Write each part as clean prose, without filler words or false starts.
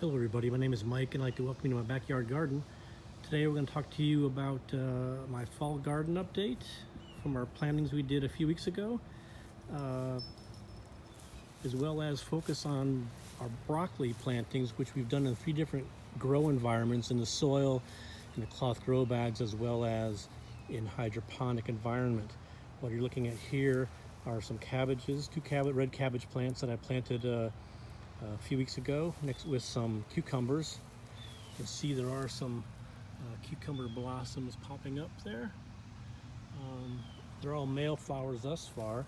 Hello everybody, my name is Mike and I'd like to welcome you to my backyard garden. Today we're going to talk to you about my fall garden update from our plantings we did a few weeks ago, as well as focus on our broccoli plantings, which we've done in 3 different grow environments: in the soil, in the cloth grow bags, as well as in hydroponic environment. What you're looking at here are some cabbages, 2 red cabbage plants that I planted a few weeks ago, next with some cucumbers. You can see there are some cucumber blossoms popping up there. They're all male flowers thus far.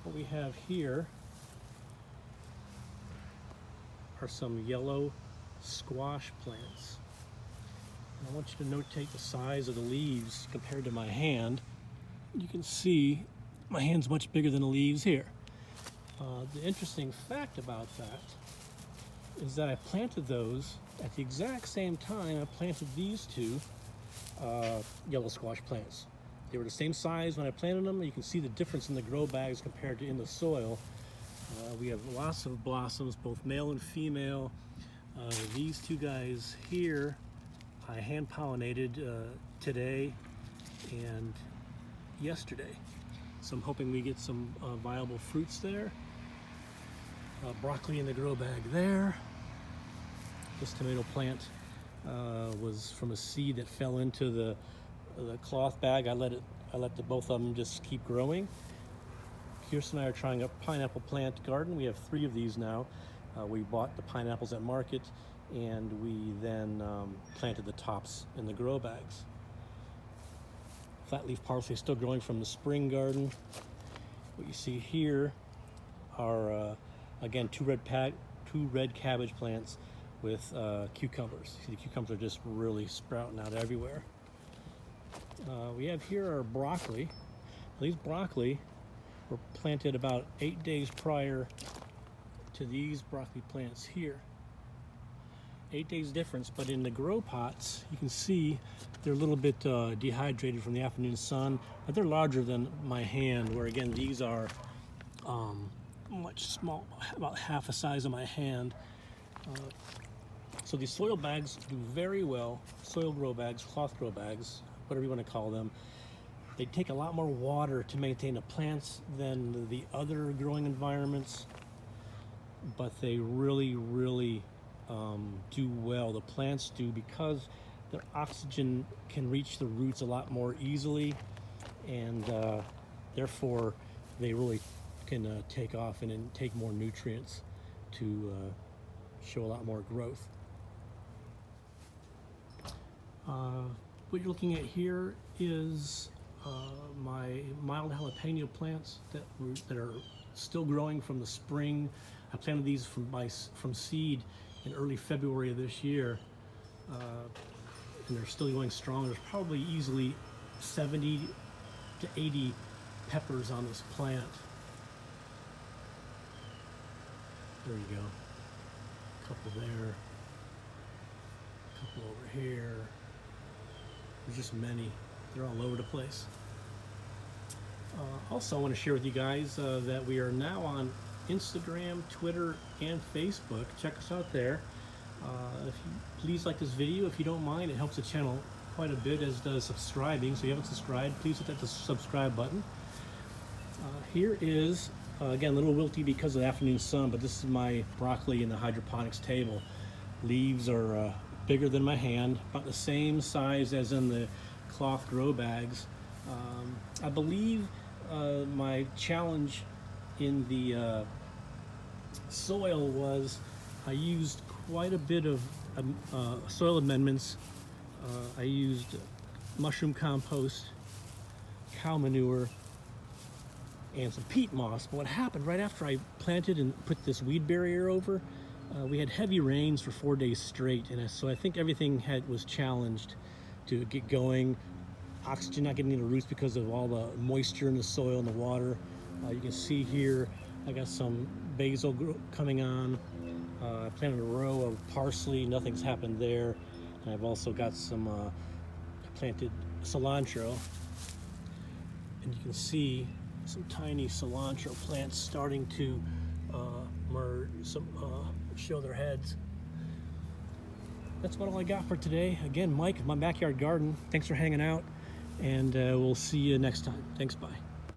What we have here are some yellow squash plants. And I want you to notate the size of the leaves compared to my hand. You can see my hand's much bigger than the leaves here. The interesting fact about that is that I planted those at the exact same time I planted these 2 yellow squash plants. They were the same size when I planted them. You can see the difference in the grow bags compared to in the soil. We have lots of blossoms, both male and female. These 2 guys here I hand pollinated today and yesterday. So I'm hoping we get some viable fruits there. Broccoli in the grow bag there. This tomato plant was from a seed that fell into the cloth bag. I let both of them just keep growing. Kirsten and I are trying a pineapple plant garden. We have 3 of these now. We bought the pineapples at market, and we then planted the tops in the grow bags. Flat leaf parsley is still growing from the spring garden. What you see here are again 2 red cabbage plants with cucumbers. See, the cucumbers are just really sprouting out everywhere. We have here our broccoli. These broccoli were planted about 8 days prior to these broccoli plants here. 8 days difference, but in the grow pots you can see they're a little bit dehydrated from the afternoon sun, but they're larger than my hand, where again these are much small, about half the size of my hand. So these soil bags do very well. Soil grow bags, cloth grow bags, whatever you want to call them. They take a lot more water to maintain the plants than the other growing environments, but they really do well. The plants do, because their oxygen can reach the roots a lot more easily, and therefore they really can take off and take more nutrients to show a lot more growth. What you're looking at here is my mild jalapeno plants that are still growing from the spring. I planted these from seed in early February of this year, and they're still going strong. There's probably easily 70 to 80 peppers on this plant. There you go. A couple there, a couple over here. There's just many. They're all over the place. Also, I want to share with you guys that we are now on Instagram, Twitter, and Facebook. Check us out there. If you please like this video, if you don't mind. It helps the channel quite a bit, as does subscribing. So if you haven't subscribed, please hit that subscribe button. Here is again a little wilty because of the afternoon sun, but this is my broccoli in the hydroponics table. Leaves are bigger than my hand, about the same size as in the cloth grow bags. I believe my challenge in the soil was I used quite a bit of soil amendments. I used mushroom compost, cow manure, and some peat moss. But what happened right after I planted and put this weed barrier over, we had heavy rains for 4 days straight, and so I think everything was challenged to get going. Oxygen not getting into roots because of all the moisture in the soil and the water. You can see here I got some basil coming on. I planted a row of parsley, nothing's happened there. And I've also got some planted cilantro, and you can see some tiny cilantro plants starting to show their heads. that's about all I got for today. Again, Mike, my backyard garden. Thanks for hanging out, and we'll see you next time. Thanks, bye.